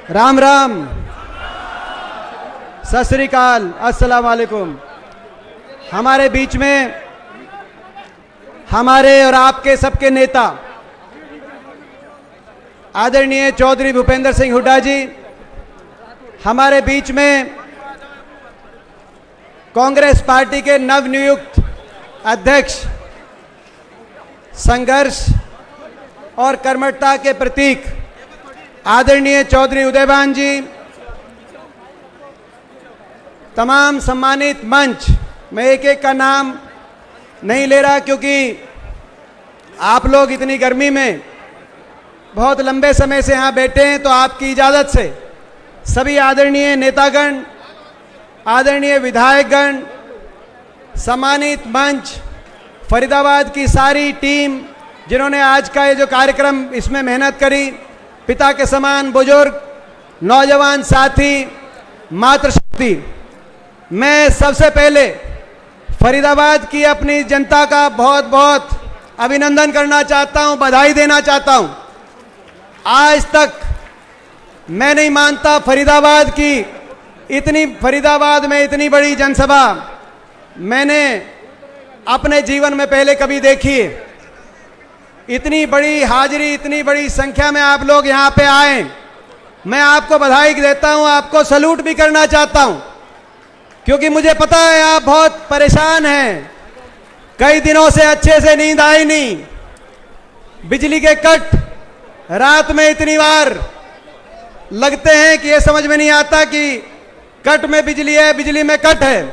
राम राम, सत श्री अकाल, अस्सलाम वालेकुम। हमारे बीच में हमारे और आपके सबके नेता आदरणीय चौधरी भूपेंद्र सिंह हुड्डा जी, हमारे बीच में कांग्रेस पार्टी के नवनियुक्त अध्यक्ष, संघर्ष और कर्मठता के प्रतीक आदरणीय चौधरी उदयभान जी, तमाम सम्मानित मंच, मैं एक एक का नाम नहीं ले रहा क्योंकि आप लोग इतनी गर्मी में बहुत लंबे समय से यहाँ बैठे हैं, तो आपकी इजाज़त से सभी आदरणीय नेतागण, आदरणीय विधायकगण, सम्मानित मंच, फरीदाबाद की सारी टीम जिन्होंने आज का ये जो कार्यक्रम इसमें मेहनत करी, पिता के समान बुजुर्ग, नौजवान साथी, मातृशक्ति, मैं सबसे पहले फरीदाबाद की अपनी जनता का बहुत बहुत अभिनंदन करना चाहता हूं, बधाई देना चाहता हूं। आज तक मैं नहीं मानता फरीदाबाद में इतनी बड़ी जनसभा मैंने अपने जीवन में पहले कभी देखी है। इतनी बड़ी हाजिरी, इतनी बड़ी संख्या में आप लोग यहाँ पे आए, मैं आपको बधाई देता हूँ, आपको सैल्यूट भी करना चाहता हूँ, क्योंकि मुझे पता है आप बहुत परेशान हैं। कई दिनों से अच्छे से नींद आई नहीं, बिजली के कट रात में इतनी बार लगते हैं कि ये समझ में नहीं आता कि कट में बिजली है, बिजली में कट है।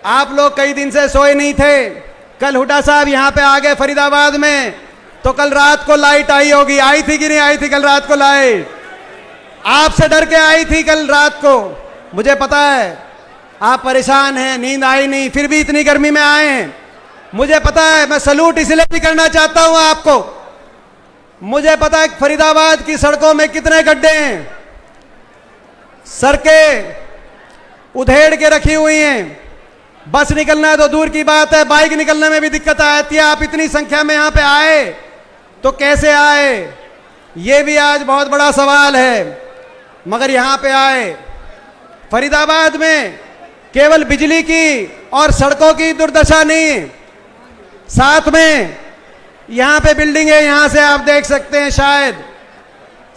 आप लोग कई दिन से सोए नहीं थे। कल हुड्डा साहब यहाँ पे आ गए फरीदाबाद में, तो कल रात को लाइट आई होगी, आई थी कि नहीं आई थी कल रात को लाइट? आपसे डर के आई थी कल रात को। मुझे पता है आप परेशान हैं, नींद आई नहीं, फिर भी इतनी गर्मी में आए हैं। मुझे पता है, मैं सैल्यूट इसलिए भी करना चाहता हूं आपको। मुझे पता है फरीदाबाद की सड़कों में कितने गड्ढे हैं, सड़कें उधेड़ के रखी हुई हैं। बस निकलना है तो दूर की बात है, बाइक निकलने में भी दिक्कत आती है। आप इतनी संख्या में यहाँ पे आए तो कैसे आए, ये भी आज बहुत बड़ा सवाल है। मगर यहाँ पे आए। फरीदाबाद में केवल बिजली की और सड़कों की दुर्दशा नहीं, साथ में यहाँ पे बिल्डिंग है, यहाँ से आप देख सकते हैं, शायद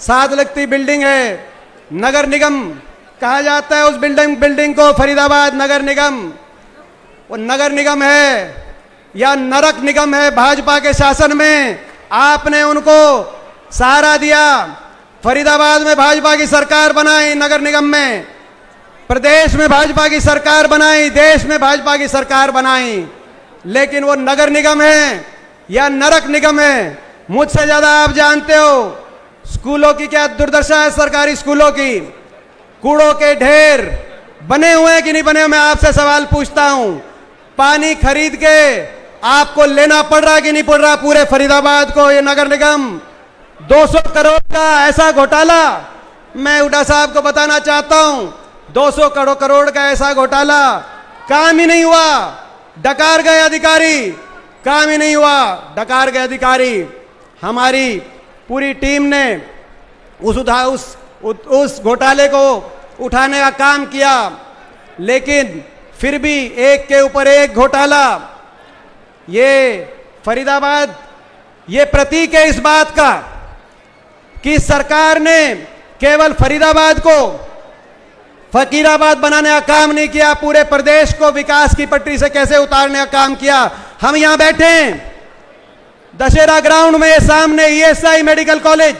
साथ लगती बिल्डिंग है। नगर निगम कहा जाता है उस बिल्डिंग को, फरीदाबाद नगर निगम। वो नगर निगम है या नरक निगम है भाजपा के शासन में, आपने उनको सहारा दिया। फरीदाबाद में भाजपा की सरकार बनाई, नगर निगम में, प्रदेश में भाजपा की सरकार बनाई, देश में भाजपा की सरकार बनाई, लेकिन वो नगर निगम है या नरक निगम है, मुझसे ज्यादा आप जानते हो। स्कूलों की क्या दुर्दशा है, सरकारी स्कूलों की, कूड़ों के ढेर बने हुए हैं कि नहीं बने हुए? मैं आपसे सवाल पूछता हूं। पानी खरीद के आपको लेना पड़ रहा कि नहीं पड़ रहा पूरे फरीदाबाद को? ये नगर निगम 200 करोड़ का ऐसा घोटाला, मैं हुड्डा साहब को बताना चाहता हूं, 200 करोड़ का ऐसा घोटाला, काम ही नहीं हुआ, डकार गए अधिकारी, काम ही नहीं हुआ, डकार गए अधिकारी। हमारी पूरी टीम ने उस घोटाले को उठाने का काम किया, लेकिन फिर भी एक के ऊपर एक घोटाला। ये फरीदाबाद ये प्रतीक है इस बात का कि सरकार ने केवल फरीदाबाद को फकीराबाद बनाने का काम नहीं किया, पूरे प्रदेश को विकास की पटरी से कैसे उतारने का काम किया। हम यहां बैठे हैं दशहरा ग्राउंड में, सामने ईएसआई मेडिकल कॉलेज,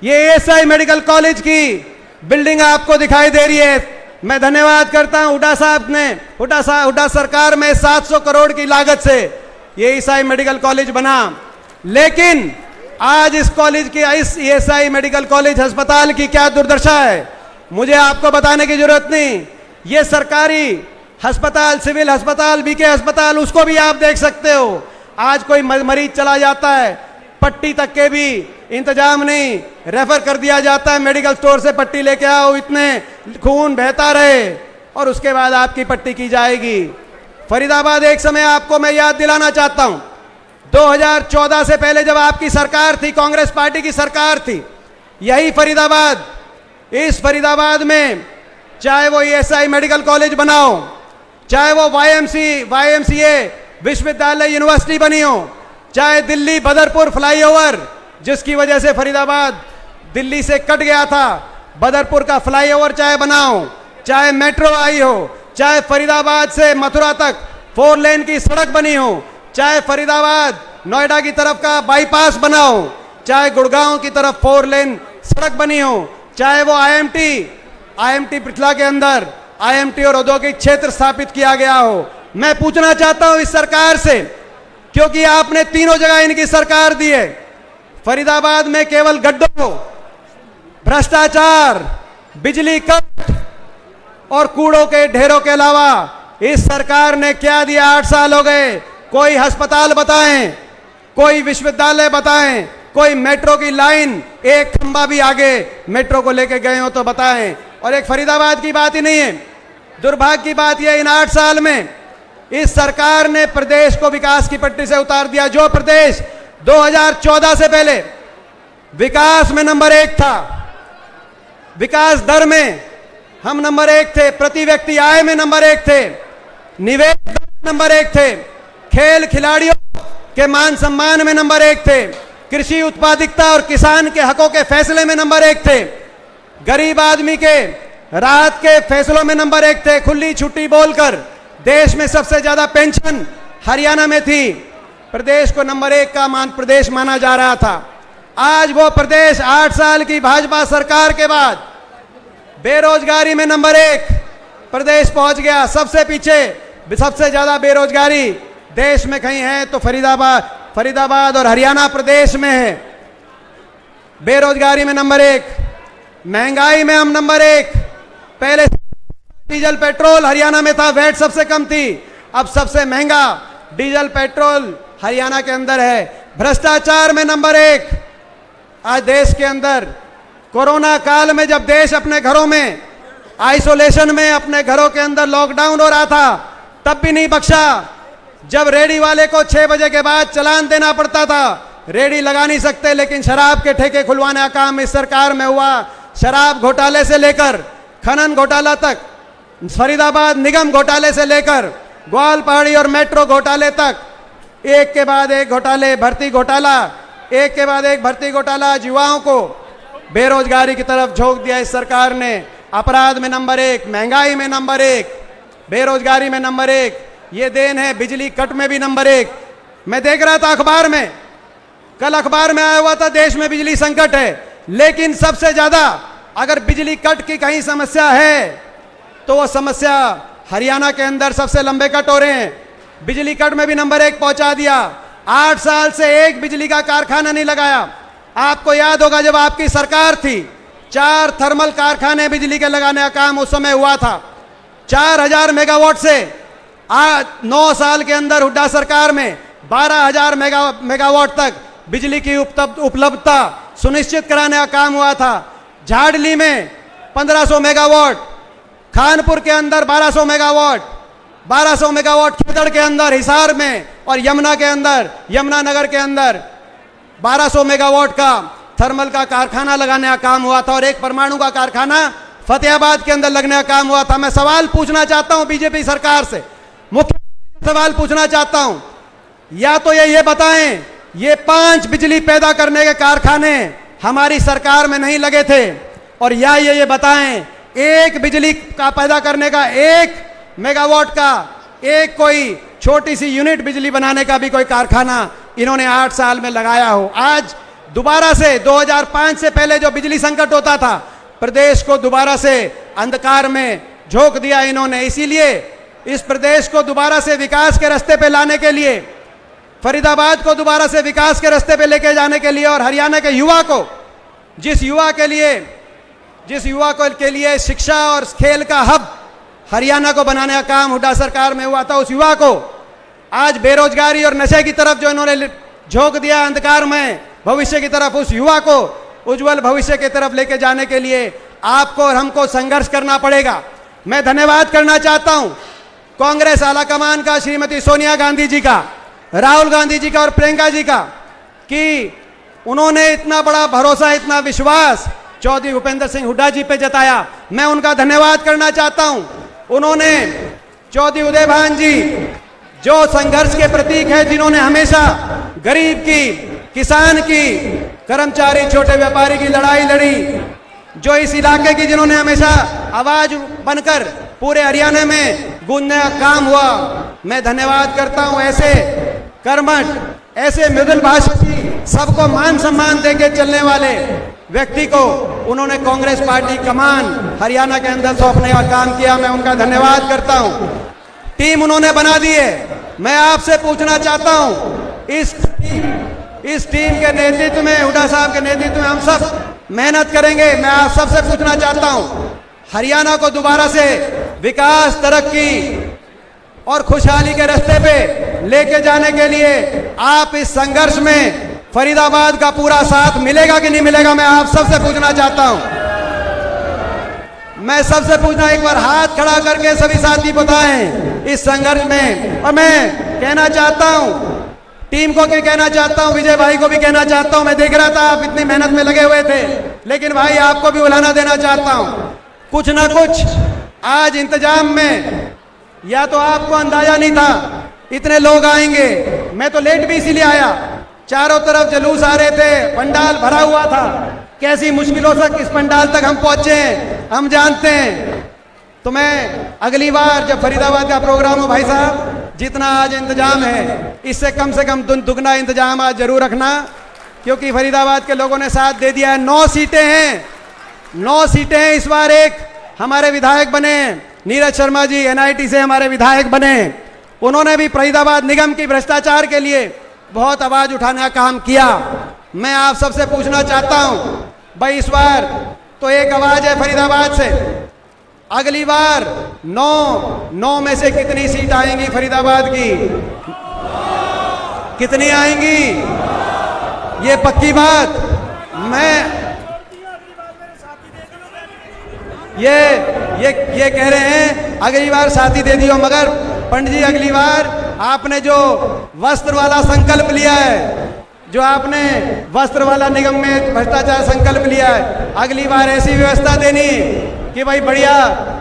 ये ईएसआई मेडिकल कॉलेज की बिल्डिंग आपको दिखाई दे रही है। मैं धन्यवाद करता हूं हुड्डा सरकार में 700 करोड़ की लागत से ये ईएसआई मेडिकल कॉलेज बना, लेकिन आज इस कॉलेज की, इस ईएसआई मेडिकल कॉलेज अस्पताल की क्या दुर्दशा है, मुझे आपको बताने की जरूरत नहीं। ये सरकारी अस्पताल, सिविल अस्पताल, बीके अस्पताल, उसको भी आप देख सकते हो। आज कोई मरीज चला जाता है, पट्टी तक के भी इंतजाम नहीं, रेफर कर दिया जाता है मेडिकल स्टोर से, पट्टी लेके आओ, इतने खून बहता रहे और उसके बाद आपकी पट्टी की जाएगी। फरीदाबाद एक समय आपको मैं याद दिलाना चाहता हूं, 2014 से पहले जब आपकी सरकार थी, कांग्रेस पार्टी की सरकार थी, यही फरीदाबाद इस फरीदाबाद में चाहे वो ईएसआई मेडिकल कॉलेज बनाओ, चाहे वो वाईएमसीए विश्वविद्यालय यूनिवर्सिटी बनी हो, चाहे दिल्ली बदरपुर फ्लाईओवर जिसकी वजह से फरीदाबाद दिल्ली से कट गया था, बदरपुर का फ्लाईओवर चाहे बनाओ, चाहे मेट्रो आई हो, चाहे फरीदाबाद से मथुरा तक 4 लेन की सड़क बनी हो, चाहे फरीदाबाद नोएडा की तरफ का बाईपास बनाओ, चाहे गुड़गांव की तरफ 4 लेन सड़क बनी हो, चाहे वो आईएमटी पृथला के अंदर आईएमटी और औद्योगिक क्षेत्र स्थापित किया गया हो। मैं पूछना चाहता हूं इस सरकार से, क्योंकि आपने तीनों जगह इनकी सरकार दी है, फरीदाबाद में केवल गड्ढों, भ्रष्टाचार, बिजली कट और कूड़ों के ढेरों के अलावा इस सरकार ने क्या दिया? 8 साल हो गए। कोई अस्पताल बताएं, कोई विश्वविद्यालय बताएं, कोई मेट्रो की लाइन, एक खंबा भी आगे मेट्रो को लेके गए हो तो बताएं। और एक फरीदाबाद की बात ही नहीं है, दुर्भाग्य की बात यह, इन 8 साल में इस सरकार ने प्रदेश को विकास की पटरी से उतार दिया। जो प्रदेश 2014 से पहले विकास में नंबर 1 था, विकास दर में हम नंबर 1 थे, प्रति व्यक्ति आय में नंबर 1 थे, निवेश दर में नंबर 1 थे, खेल खिलाड़ियों के मान सम्मान में नंबर 1 थे, कृषि उत्पादकता और किसान के हकों के फैसले में नंबर 1 थे, गरीब आदमी के राहत के फैसलों में नंबर 1 थे, खुली छुट्टी बोलकर देश में सबसे ज्यादा पेंशन हरियाणा में थी, प्रदेश को नंबर 1 का प्रदेश माना जा रहा था। आज वो प्रदेश 8 साल की भाजपा सरकार के बाद बेरोजगारी में नंबर 1 प्रदेश पहुंच गया। सबसे पीछे सबसे ज्यादा बेरोजगारी देश में कहीं है तो फरीदाबाद और हरियाणा प्रदेश में है। बेरोजगारी में नंबर 1, महंगाई में हम नंबर 1। पहले डीजल पेट्रोल हरियाणा में था, वैट सबसे कम थी, अब सबसे महंगा डीजल पेट्रोल हरियाणा के अंदर है। भ्रष्टाचार में नंबर 1। आज देश के अंदर कोरोना काल में जब देश अपने घरों में आइसोलेशन में अपने घरों के अंदर लॉकडाउन हो रहा था, तब भी नहीं बख्शा। जब रेडी वाले को 6 बजे के बाद चालान देना पड़ता था, रेडी लगा नहीं सकते, लेकिन शराब के ठेके खुलवाने का काम इस सरकार में हुआ। शराब घोटाले से लेकर खनन घोटाला तक, फरीदाबाद निगम घोटाले से लेकर ग्वाल पहाड़ी और मेट्रो घोटाले तक, एक के बाद एक घोटाले, भर्ती घोटाला, एक के बाद एक भर्ती घोटाला। युवाओं को बेरोजगारी की तरफ झोंक दिया इस सरकार ने। अपराध में नंबर 1, महंगाई में नंबर 1, बेरोजगारी में नंबर 1। ये देन है बिजली कट में भी नंबर 1। मैं देख रहा था अखबार में, कल अखबार में आया हुआ था देश में बिजली संकट है, लेकिन सबसे ज्यादा अगर बिजली कट की कहीं समस्या है तो वो समस्या हरियाणा के अंदर सबसे लंबे कट हो रहे हैं। बिजली कट में भी नंबर 1 पहुंचा दिया। 8 साल से एक बिजली का कारखाना नहीं लगाया। आपको याद होगा जब आपकी सरकार थी, 4 थर्मल कारखाने बिजली के लगाने का काम उस समय हुआ था। 4000 मेगावाट से 9 साल के अंदर हुड्डा सरकार में 12,000 मेगावाट तक बिजली की उपलब्धता सुनिश्चित कराने का काम हुआ था। झाड़ली में 1500 मेगावाट, खानपुर के अंदर 1200 मेगावाट, 1200 मेगावाट खेतड़ के अंदर, हिसार में और यमुना के अंदर, यमुनानगर के अंदर 1200 मेगावाट का थर्मल का कारखाना लगाने का काम हुआ था। और एक परमाणु का कारखाना फतेहाबाद के अंदर लगने का काम हुआ था। मैं सवाल पूछना चाहता हूं बीजेपी सरकार से, मुख्य सवाल पूछना चाहता हूं, या तो ये बताएं ये 5 बिजली पैदा करने के कारखाने हमारी सरकार में नहीं लगे थे, और या ये बताएं एक बिजली का पैदा करने का 1 मेगावाट का एक कोई छोटी सी यूनिट बिजली बनाने का भी कोई कारखाना इन्होंने 8 साल में लगाया हो। आज दोबारा से 2005 से पहले जो बिजली संकट होता था, प्रदेश को दोबारा से अंधकार में झोंक दिया इन्होंने। इसीलिए इस प्रदेश को दोबारा से विकास के रास्ते पे लाने के लिए, फरीदाबाद को दोबारा से विकास के रास्ते पे लेके जाने के लिए, और हरियाणा के युवा को, जिस युवा के लिए शिक्षा और खेल का हब हरियाणा को बनाने का काम हुड्डा सरकार में हुआ था, उस युवा को आज बेरोजगारी और नशे की तरफ जो इन्होंने झोंक दिया अंधकार में भविष्य की तरफ, उस युवा को उज्जवल भविष्य की तरफ लेके जाने के लिए आपको और हमको संघर्ष करना पड़ेगा। मैं धन्यवाद करना चाहता हूं कांग्रेस आलाकमान का, श्रीमती सोनिया गांधी जी का, राहुल गांधी जी का और प्रियंका जी का, कि उन्होंने इतना बड़ा भरोसा, इतना विश्वास चौधरी भूपेंद्र सिंह हुड्डा जी पे जताया, मैं उनका धन्यवाद करना चाहता हूं। उन्होंने, चौधरी उदय भान जी जो संघर्ष के प्रतीक है, जिन्होंने हमेशा गरीब की, किसान की, कर्मचारी, छोटे व्यापारी की लड़ाई लड़ी, जो इस इलाके की जिन्होंने हमेशा आवाज बनकर पूरे हरियाणा में गूंजने का काम हुआ, मैं धन्यवाद करता हूं। ऐसे कर्मठ, ऐसे मृदुल भाषी, सबको मान सम्मान देके चलने वाले व्यक्ति को उन्होंने कांग्रेस पार्टी कमान हरियाणा के अंदर सौंपने का काम किया, मैं उनका धन्यवाद करता हूं। टीम उन्होंने बना दी है। मैं आपसे पूछना चाहता हूं, इस टीम के नेतृत्व में, हुड्डा साहब के नेतृत्व में हम सब मेहनत करेंगे। मैं आप सबसे पूछना चाहता हूं, हरियाणा को दोबारा से विकास, तरक्की और खुशहाली के रास्ते पे लेके जाने के लिए आप इस संघर्ष में फरीदाबाद का पूरा साथ मिलेगा कि नहीं मिलेगा, मैं आप सबसे पूछना चाहता हूं। मैं सबसे पूछना, एक बार हाथ खड़ा करके सभी साथी बताएं इस संघर्ष में। और मैं कहना चाहता हूं, टीम को भी कहना चाहता हूं, विजय भाई को भी कहना चाहता हूं, मैं देख रहा था आप इतनी मेहनत में लगे हुए थे, लेकिन भाई आपको भी बुलाना देना चाहता हूं। कुछ ना कुछ आज इंतजाम में, या तो आपको अंदाजा नहीं था इतने लोग आएंगे, मैं तो लेट भी इसीलिए आया, चारों तरफ जुलूस आ रहे थे, पंडाल भरा हुआ था, कैसी मुश्किलों से इस पंडाल तक हम पहुंचे हैं हम जानते हैं। तो मैं अगली बार जब फरीदाबाद का प्रोग्राम हो, भाई साहब जितना आज इंतजाम है इससे कम से कम दुगना इंतजाम आज जरूर रखना, क्योंकि फरीदाबाद के लोगों ने साथ दे दिया है। 9 सीटें हैं, 9 सीटें हैं इस बार। एक हमारे विधायक बने नीरज शर्मा जी, एनआईटी से हमारे विधायक बने, उन्होंने भी फरीदाबाद निगम की भ्रष्टाचार के लिए बहुत आवाज उठाने का काम किया। मैं आप सबसे पूछना चाहता हूं, भाई इस बार तो एक आवाज है फरीदाबाद से, अगली बार 9 में से कितनी सीट आएंगी फरीदाबाद की? कितनी आएंगी? ये पक्की बात। मैं ये कह रहे हैं अगली बार साथी दे दियो, मगर पंडित जी अगली बार आपने जो वस्त्र वाला संकल्प लिया है, जो आपने वस्त्र वाला निगम में भ्रष्टाचार संकल्प लिया है, अगली बार ऐसी व्यवस्था देनी कि भाई बढ़िया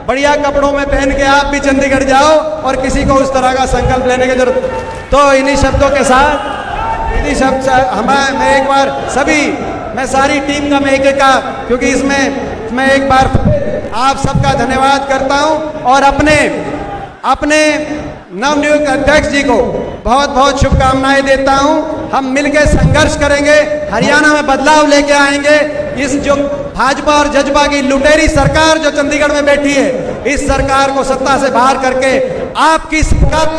बढ़िया कपड़ों में पहन के आप भी चंडीगढ़ जाओ और किसी को उस तरह का संकल्प लेने की जरूरत। तो इन्हीं शब्दों के साथ, इन्हीं शब्द मैं एक बार सभी, मैं सारी टीम का, मैं एक का, क्योंकि इसमें मैं एक बार आप सबका धन्यवाद करता हूं और अपने नवनियुक्त अध्यक्ष जी को बहुत बहुत शुभकामनाएं देता हूं। हम मिलकर संघर्ष करेंगे, हरियाणा में बदलाव लेके आएंगे। इस जो भाजपा और जजपा की लुटेरी सरकार जो चंडीगढ़ में बैठी है, इस सरकार को सत्ता से बाहर करके आपकी सरकार,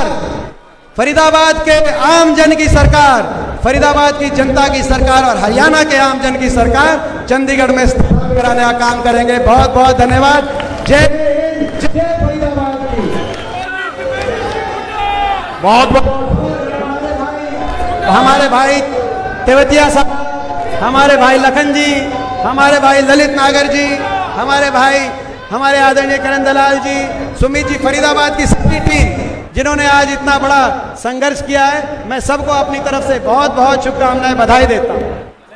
फरीदाबाद के आम जन की सरकार, फरीदाबाद की जनता की सरकार और हरियाणा के आम जन की सरकार चंडीगढ़ में स्थापित कराने का काम करेंगे। बहुत बहुत धन्यवाद। जय फरीदाबाद की। बहुत हमारे भाई तेवतिया साहब, हमारे भाई लखन जी, हमारे भाई ललित नागर जी, हमारे भाई हमारे आदरणीय करण दलाल जी, सुमित जी, फरीदाबाद की सभी टीम जिन्होंने आज इतना बड़ा संघर्ष किया है, मैं सबको अपनी तरफ से बहुत बहुत शुभकामनाएं, बधाई देता हूं।